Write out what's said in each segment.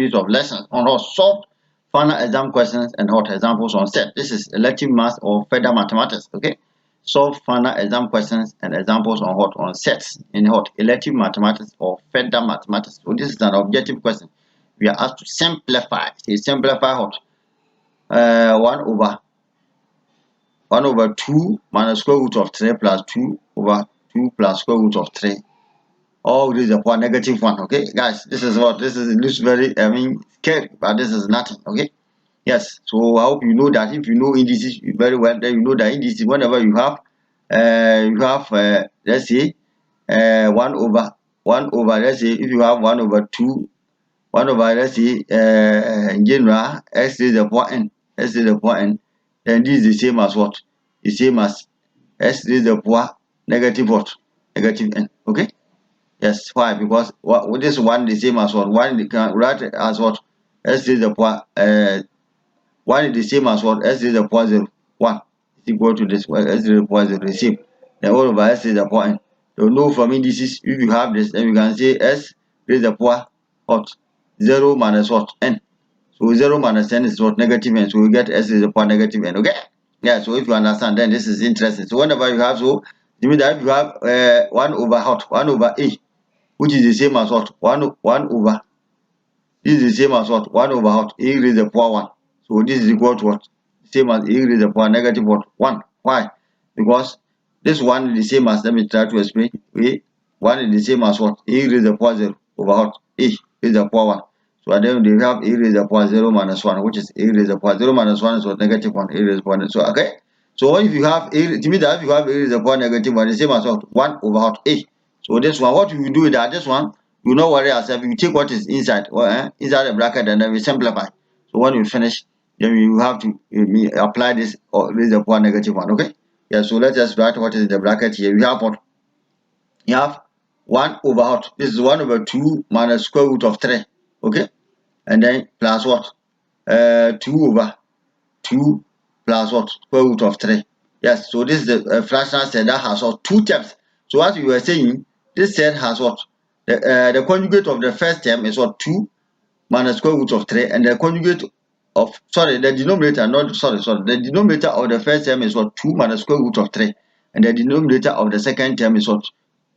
of lessons on how solve final exam questions and hot examples on set. This is elective math or further mathematics. Okay, solve final exam questions and examples on hot on sets in hot elective mathematics or further mathematics. So this is an objective question. We are asked to simplify. Say simplify hot 1 over 2 minus square root of 3 plus 2 over 2 plus square root of 3. All this is upon -1. Okay, guys, this looks very, scary, but this is nothing. Okay, yes. So I hope you know that if you know indices very well, then you know that indices whenever you have let's say 1 over let's say if you have 1 over 2 1 over let's say in general x raised to the power n, then this is the same as what? The same as x raised to the power negative what? Negative n. Okay. Yes, why? Because this one the same as what? One can write as what? S raised to the power 1 is the same as what? S raised to the power 0. 1 is equal to this. Well, S raised to the power 0 the same. Then all over S raised to the power n. You know from indices, if you have this, then you can say S raised to the power what? 0 minus what? N. So 0 minus n is what? Negative n. So we get S raised to the power negative n. Okay? Yeah, so if you understand, then this is interesting. So whenever you have, so you mean that if you have 1 over hot, 1 over a, which is the same as what? 1 over. This is the same as what? 1 over what? A raised to the power 1. So this is equal to what? Same as a raised to the power negative what? 1. Why? Because this one is the same as, let me try to explain. 1 is the same as what? A raised to the power 0 over what? A raised to the power 1. So then they have a raised to the power 0 minus 1, which is a raised to the power 0 minus 1 is what? Negative 1. A raised to the power 1. So okay. So if you have a, to me that if you have a raised to the power negative 1, the same as what? 1 over what? A. So this one, what we do is that this one, you not worry yourself. You take what is inside, inside the bracket, and then we simplify. So when we finish, then you have to apply this or raise the power negative 1. Okay. Yeah. So let's just write what is in the bracket here. We have what? You have 1 over what? This is 1 over 2 minus square root of 3. Okay. And then plus what? 2 over 2 plus what? Square root of 3. Yes. So this is the fractional set that has what? 2 terms. So as we were saying, this set has what? The conjugate of the first term is what? 2 minus square root of 3, and the conjugate of, the denominator, the denominator of the first term is what? 2 minus square root of 3, and the denominator of the second term is what?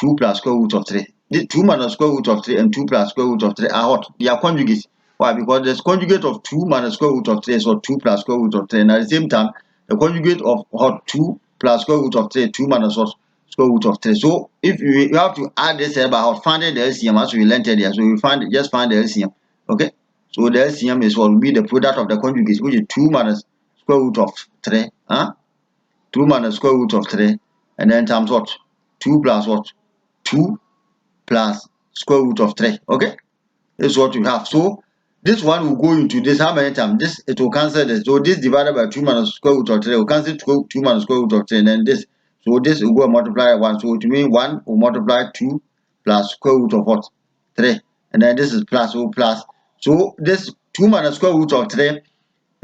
2 plus square root of 3. The 2 minus square root of 3 and 2 plus square root of 3 are what? They are conjugates. Why? Because the conjugate of 2 minus square root of 3 is what? 2 plus square root of 3, and at the same time, the conjugate of what? 2 plus square root of 3, 2 minus what? Square root of 3. So if you have to add this by finding the LCM as we learned earlier, so we just find the LCM. Okay, so the LCM is what will be the product of the conjugates, which is 2 minus square root of 3, 2 minus square root of 3, and then times what? 2 plus what? 2 plus square root of 3. Okay, this is what we have. So this one will go into this. How many times? This, it will cancel this. So this divided by 2 minus square root of 3 will cancel 2 minus square root of 3, and then this. So this will go and multiply 1. So it means 1 will multiply 2 plus square root of what? 3. And then this is plus, so plus. So this 2 minus square root of 3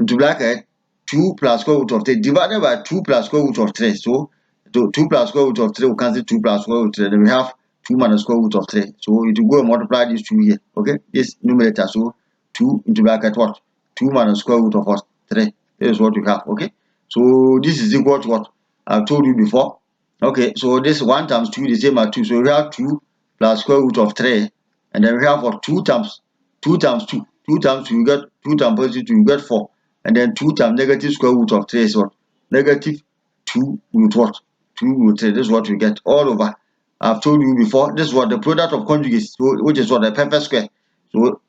into bracket 2 plus square root of 3 divided by 2 plus square root of 3. So 2 plus square root of 3 will cancel 2 plus square root of 3. Then we have 2 minus square root of 3. So it will go and multiply these 2 here. Okay, this numerator. So 2 into bracket what? 2 minus square root of what? 3. This is what we have. Okay, so this is equal to what I've told you before. Okay, so this 1 times 2 is the same as 2. So we have 2 plus square root of 3, and then we have what? 2 times 2 times 2. 2 times 2, you get 2 times positive 2, you get 4. And then 2 times negative square root of 3 is what? Negative 2 root what? 2 root 3. This is what we get all over. I've told you before, this is what the product of conjugates, so, which is what? The perfect square. So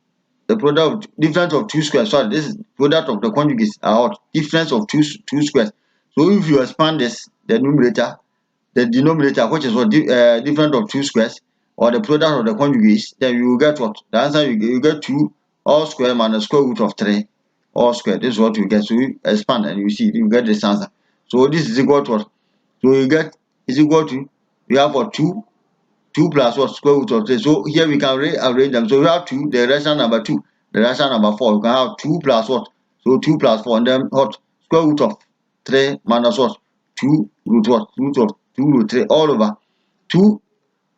the product of difference of 2 squares. Sorry, this is product of the conjugates are what? Difference of two squares. So if you expand this, the numerator, the denominator, which is what? Difference of 2 squares, or the product of the conjugates, then you will get what? The answer you get 2 all square minus square root of 3 all square. This is what you get. So you expand and you see, you get this answer. So this is equal to what? So you get is equal to, we have for 2 plus what? Square root of 3. So here we can rearrange them. So we have 2, the rational number 2, the rational number 4. You can have 2 plus what? So 2 plus 4, and then what? Square root of 3 minus what? 2 root what? Root of 2 root 3 all over 2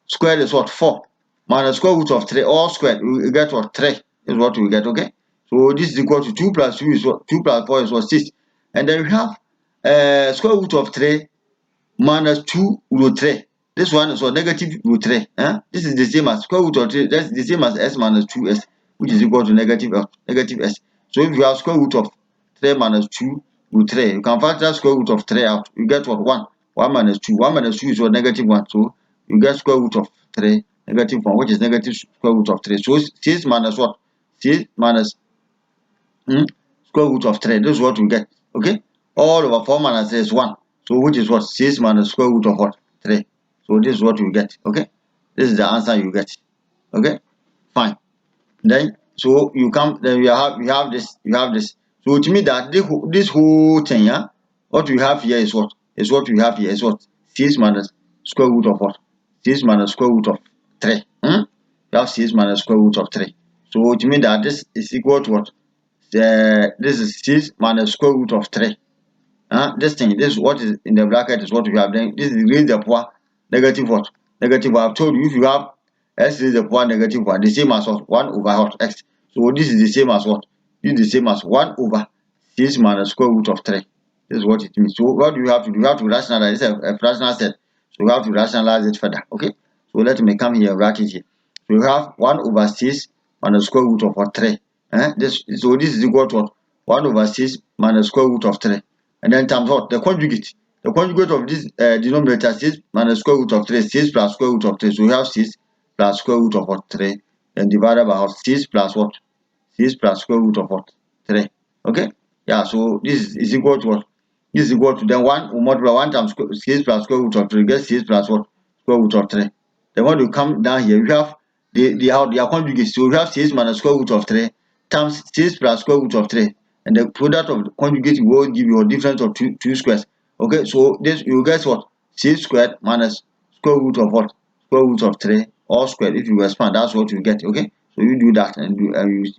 squared is what? 4 minus square root of 3 all squared. We get what? 3. This is what we get, okay? So this is equal to 2 plus 2 is what? 2 plus 4 is what? 6. And then we have square root of 3 minus 2 root 3. This one is what? Negative root 3. This is the same as square root of 3. That's the same as s minus 2s, which is equal to negative s. So if you have square root of 3 minus 2 root 3, you can factor square root of 3 out. You get what? 1. 1 minus 2. 1 minus 2 is what? Negative 1. So you get square root of 3, negative 1, which is negative square root of 3. So 6 minus what? 6 minus square root of 3. This is what we get. Okay? All over 4 minus 3 is 1. So which is what? 6 minus square root of what? 3. So this is what we get. Okay? This is the answer you get. Okay? Fine. Then so you come, then you have this. So it means that this whole thing, yeah, what we have here is what? Is what we have here is what? 6 minus square root of what? 6 minus square root of 3. You have 6 minus square root of 3. So it means that this is equal to what? This is 6 minus square root of 3. This thing, this is what is in the bracket is what we have. Then this is raised the power negative what? Negative. I've told you if you have x raised the power negative 1, the same as what? 1 over what? X. So this is the same as what? This is the same as 1 over 6 minus square root of 3. This is what it means. So what do you have to do? You have to rationalize. It's a fractional set. So you have to rationalize it further. Okay. So let me come here and write it here. So you have 1 over 6 minus square root of what? 3. So this is equal to what? 1 over 6 minus square root of 3. And then times what? The conjugate. The conjugate of this denominator 6 minus square root of 3, 6 plus square root of 3. So we have 6 plus square root of what? 3. Then divided by what? 6 plus what? 6 plus square root of what? 3. Okay? Yeah, so this is equal to what? This is equal to then 1 will multiply 1 times 6 plus square root of 3. Get 6 plus what? Square root of 3. Then when you come down here, we have their conjugate. So we have 6 minus square root of 3 times 6 plus square root of 3. And the product of the conjugate will give you a difference of two squares. Okay, so this you get what? 6 squared minus square root of what? Square root of 3 all squared. If you expand, that's what you get. Okay, so you do that and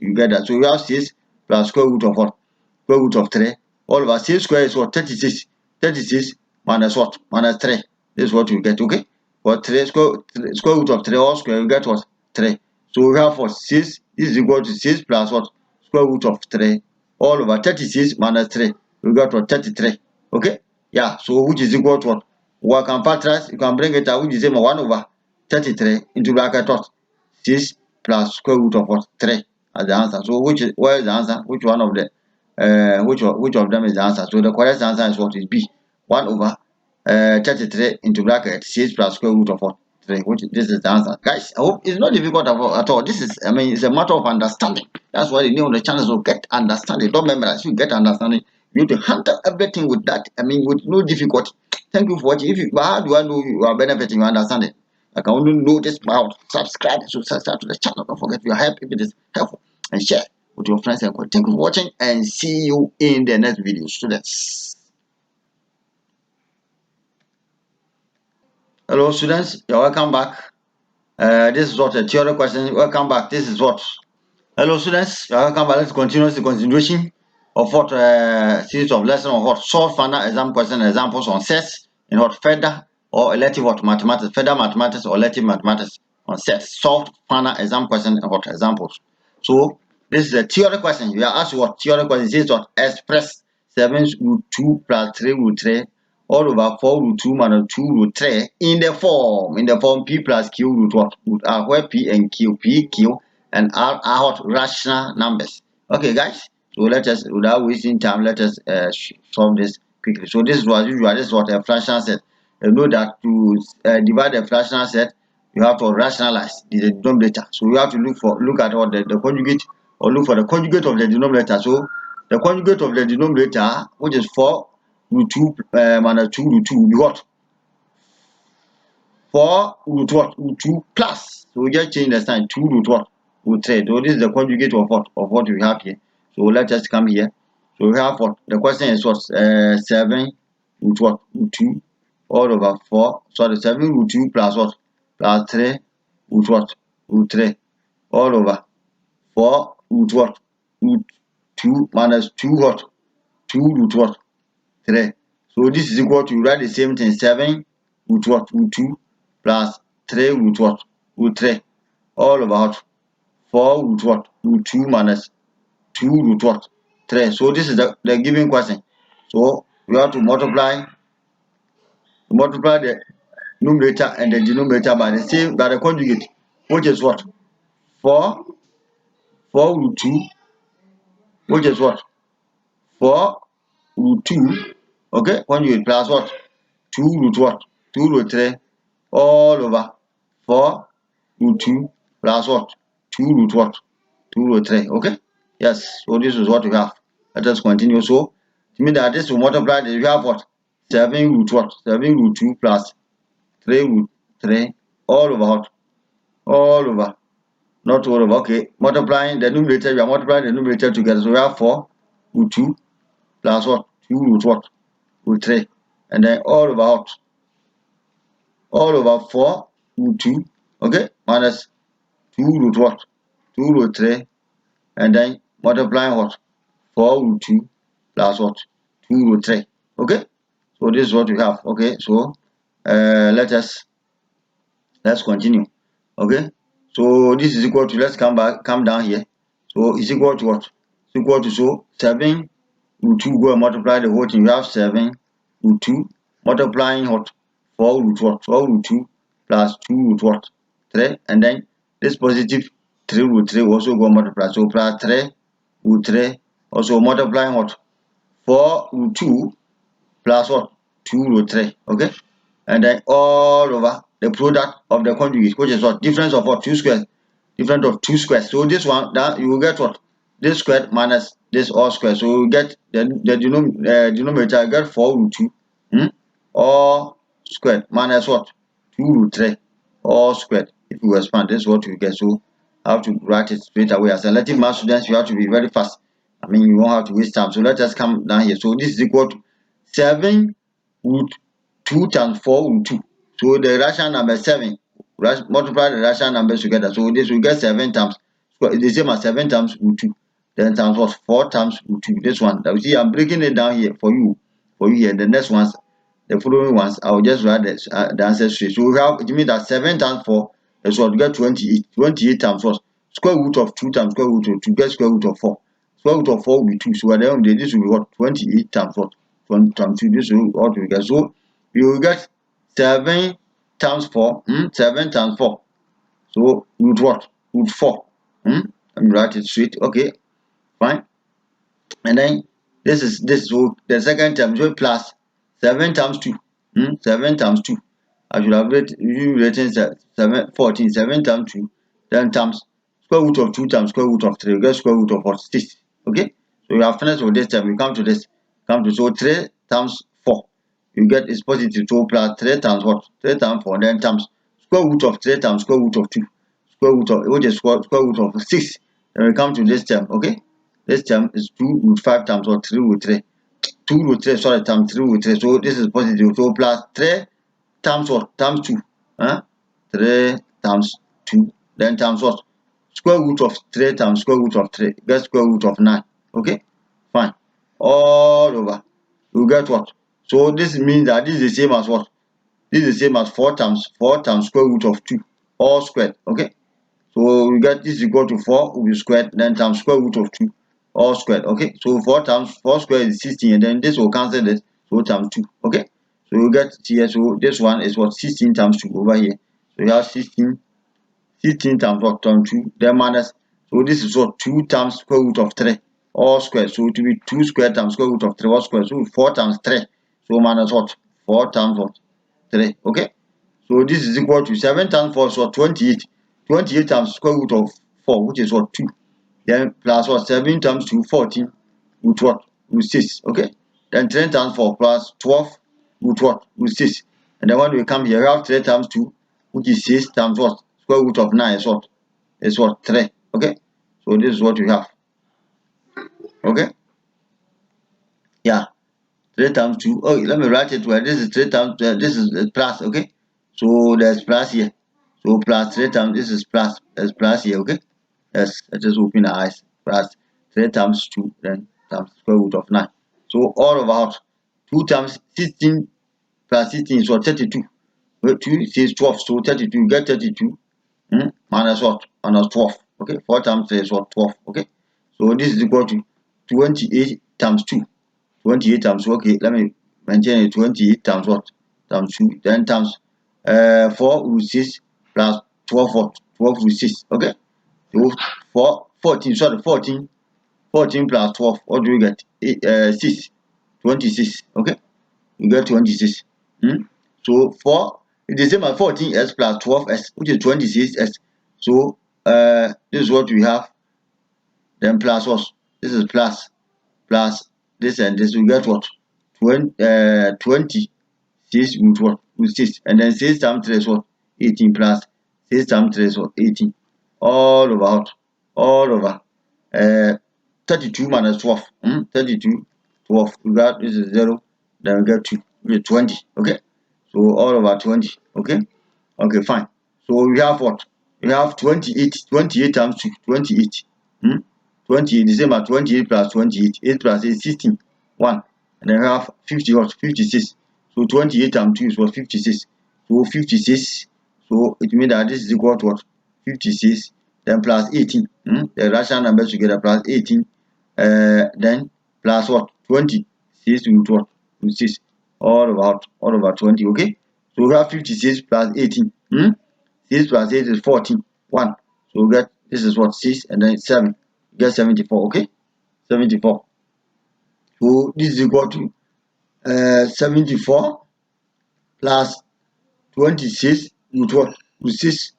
you get that. So you have 6 plus square root of what? Square root of 3 all over 6 squared is what? 36. 36 minus what? Minus 3. This is what you get. Okay, for 3 square root of 3 all square, you get what? 3. So we have for 6 this is equal to 6 plus what? Square root of 3 all over 36 minus 3. We got what? 33. Okay, yeah, so which is equal to what? We can factorize, you can bring it out, which is 1 over 33 into bracket what? 6 plus square root of what? 3 as the answer. So where is the answer? Which one of the which of them is the answer? So the correct answer is what? Is B. 1 over 33 into bracket 6 plus square root of what? 3, which this is the answer. Guys, I hope it's not difficult at all. This is, I mean, it's a matter of understanding. That's why the name of the channel is so get understanding. Don't memorize, you get understanding. You need to handle everything with that. I mean, with no difficulty. Thank you for watching. If you, how do I know you are benefiting? You understand it? I can only know this by subscribe. So subscribe to the channel. Don't forget your help if it is helpful, and share with your friends and colleagues. Thank you for watching, and see you in the next video, students. Hello, students. You're welcome back. This is what a theory question. Welcome back. This is what. Hello, students. You're welcome back. Let's continue the continuation of what series of lessons on what solve final exam question examples on sets in what further or elective what mathematics, further mathematics or elective mathematics on sets. Solve final exam question and what examples. So this is a theory question. You are asked what theory question says what express 7 root 2 plus 3 root 3 all over 4 root 2 minus 2 root 3 in the form P plus Q root what? Root R, where P and Q, and R are what? Rational numbers. Okay, guys. So let us, without wasting time, let us solve this quickly. So this is what usual. This is what a fractional set. You know that to divide a fractional set, you have to rationalize the denominator. So you have to look at what the conjugate, or look for the conjugate of the denominator. So the conjugate of the denominator, which is 4 root 2 minus 2 root 2, will be what? 4 root what? Root 2 plus. So we just change the sign. 2 root what? Root 3. So this is the conjugate of what? Of what we have here. So let us come here. So we have what? The question is what? 7 root what? Root 2 all over 4. Sorry, 7 root 2 plus what? Plus 3 root what? Root 3 all over 4 root what? Root 2 minus 2 what? 2 root what? 3. So this is equal to, write the same thing, 7 root what? Root 2 plus 3 root what? Root 3 all about 4 root what? Root 2 minus 2 root what? 3. So this is the given question. So we have to multiply the numerator and the denominator by the conjugate, which is what? 4 root 2, which is what? 4 root 2, okay, conjugate plus what? 2 root what? 2 root 3 all over 4 root 2 plus what? 2 root what? 2 root 3, okay? Yes, so this is what we have. Let us continue. So, it means that this will multiply, that you have what? 7 root what? 7 root 2 plus 3 root 3 all over what? All over. Not all over, okay. Multiplying the numerator, we are multiplying the numerator together. So we have 4 root 2 plus what? 2 root what? Root 3. And then all over what? All over 4 root 2, okay? Minus 2 root what? 2 root 3. And then multiplying what? 4 root 2 plus what? 2 root 3. Okay? So this is what we have. Okay, so let's continue. Okay, so this is equal to, let's come down here. So it's equal to what? It's equal to, so 7 root 2, go and multiply the whole thing. You have 7 root 2 multiplying what? 4 root what? 4 root 2 plus 2 root what? 3. And then this positive 3 root 3 also go multiply. So plus 3 root 3 also multiplying what? 4 root 2 plus what? 2 root 3. Okay, and then all over the product of the conjugates, which is what? Difference of what? 2 squares. Difference of 2 squares. So this one, that you will get what? This squared minus this all square. So you get the denominator, get 4 root 2 all squared minus what? 2 root 3 all squared. If you expand, this is what you get. So I have to write it straight away. As elective math students, you have to be very fast. I mean, you won't have to waste time. So let us come down here. So this is equal to 7 root 2 times 4 root 2. So the rational number 7, multiply the rational numbers together. So this will get 7 times, the same as 7 times root 2. Then times what? 4 times root 2. This one. Now, see, I'm breaking it down here for you here. The next ones, the following ones, I will just write the answer straight. So we have, it means that 7 times 4 is what? We get 28. 28 times what? Square root of 2 times square root of 2, get square root of 4. Square root of 4 will be 2. So at the end of the day, this will be what? 28 times what? 20 times 2. This will what we get. So you will get 7 times 4. 7 times 4. So root what? Root 4. Let me write it straight. Okay, fine. And then this is so the second term, so plus 7 times 2. 7 times 2. I should have written 7 times 2. Then times square root of 2 times square root of 3. You get square root of what? 6. Okay, so you have finished with this term. We come to this. So 3 times 4. You get is positive. So plus 3 times what? 3 times 4. Then times square root of 3 times square root of 2. Square root of, which is square root of 6. Then we come to this term. Okay, this term is 2 root 5 times what? 3 root 3. 2 root 3, sorry, times 3 root 3. So this is positive. So plus 3 times what? Times 2. 3 times 2. Then times what? Square root of 3 times square root of 3. Get square root of 9. Okay, fine. All over. You get what? So this means that this is the same as what? This is the same as 4 times square root of 2. All squared. Okay. So we get this is equal to 4 will be squared, then times square root of 2 all squared. Okay, so 4 times 4 squared is 16, and then this will cancel this, so times 2. Okay, so you get here, so this one is what? 16 times 2 over here. So you have 16 times what? Times 2, then minus, so this is what? 2 times square root of 3 all squared. So it will be 2 squared times square root of 3 all squared. So 4 times 3, so minus what? 4 times what? 3. Okay, so this is equal to 7 times 4 is what? 28. 28 times square root of 4, which is what? 2. Then plus what? 7 times 2, 14. Root what? Root 6. Okay. Then 10 times 4 plus 12. Root what? Root 6. And then when we come here, we have 3 times 2, which is 6 times what? Square root of 9 is what? Is what? 3. Okay. So this is what we have. Okay. Yeah. 3 times 2. Oh, let me write it where this is 3 times, this is plus. Okay. So there's plus here. So plus 3 times, this is plus. There's plus here. Okay. Yes, let's just open our eyes. Plus 3 times 2, then times square root of 9. So all about 2 times 16 plus 16 is what? 32. 2 is 12, so 32. You get 32 minus what? Minus 12. Okay, 4 times 3 is what? 12. Okay, so this is equal to 28 times 2. 28 times 2. Okay, let me maintain it. 28 times what? Times 2. Then times 4 root 6 plus 12 what? 12 root 6. Okay, so 14. Sorry, 14. 14 plus 12. What do we get? 6. 26. Okay, you get 26. So 4 is the same as 14s plus 12s, which is 26s. So this is what we have. Then plus what? This is plus this and this. We get what? 26 with what? With 6. And then 6 times 3 is what? 18 plus 6 times 3 is what? 18. All over what? All over 32 minus 12. 32, 12. We got this is 0. Then we get 2. We get 20. Okay. So all over 20. Okay. Okay, fine. So we have what? We have 28. 28 times 2. 28. 28. The same as 28 plus 28. 8 plus 8, 16. 1. And then we have 50 what? 56. So 28 times 2 is what? 56. So 56. So it means that this is equal to what? 56. Then plus 18. The rational numbers together plus 18. Then plus what? 26 with what? With 6. All over 20. Okay. So we have 56 plus 18. 6 plus 8 is 14. 1. So we get this is what? 6 and then 7. We get 74. Okay. 74. So this is equal to 74 plus 26 with what? With 6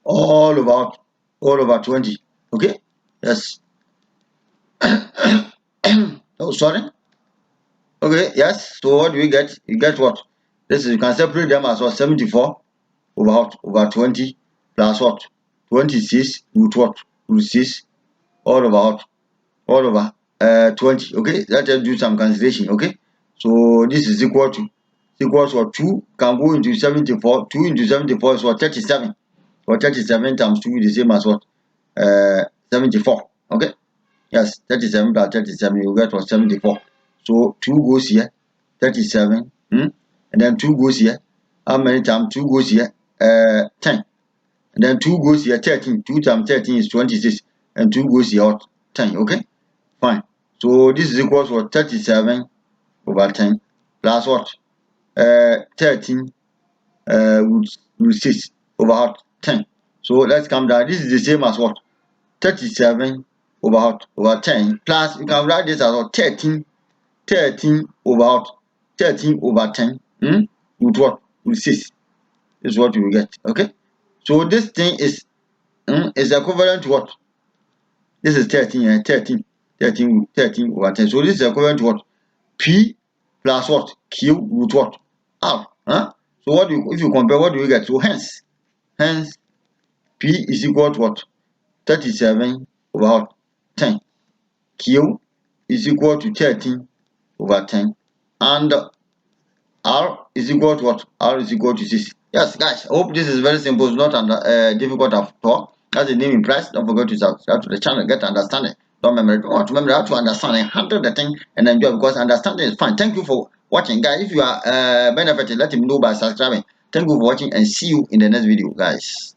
all over 20. Okay. Yes. Oh, sorry. Okay. Yes. So what do we get? You get what? This is, you can separate them as what? 74 over 20 plus what? 26 with what? With 6 all over what? All over 20. Okay, let us do some cancellation. Okay, so this is equal to what? 2 can go into 74. 2 into 74 is what? 37. Or 37 times 2 is the same as what? 74. Okay, yes, 37 plus 37 you get what? 74. So 2 goes here, 37. And then 2 goes here. How many times 2 goes here? 10. And then 2 goes here, 13. 2 times 13 is 26. And 2 goes here, 10. Okay, fine. So this is equal to what? 37 over 10 plus what? 13 with 6 over what? 10. So let's come down. This is the same as what? 37 over what? Over 10 plus, you can write this as what? 13 over what? 13 over 10 with what? With 6 is what you will get. Okay, so this thing is equivalent to what? This is 13 13 over 10. So this is equivalent to what? P plus what? Q root what? R. So what do you, if you compare, what do you get? So hence P is equal to what? 37 over what? 10. Q is equal to 13 over 10. And R is equal to what? R is equal to 6. Yes, guys, I hope this is very simple. It's not difficult at all. As the name implies, don't forget to subscribe to the channel, get understanding. Don't remember how to understand and handle the thing and enjoy, because understanding is fun. Thank you for watching, guys. If you are benefited, let me know by subscribing. Thank you for watching and see you in the next video, guys.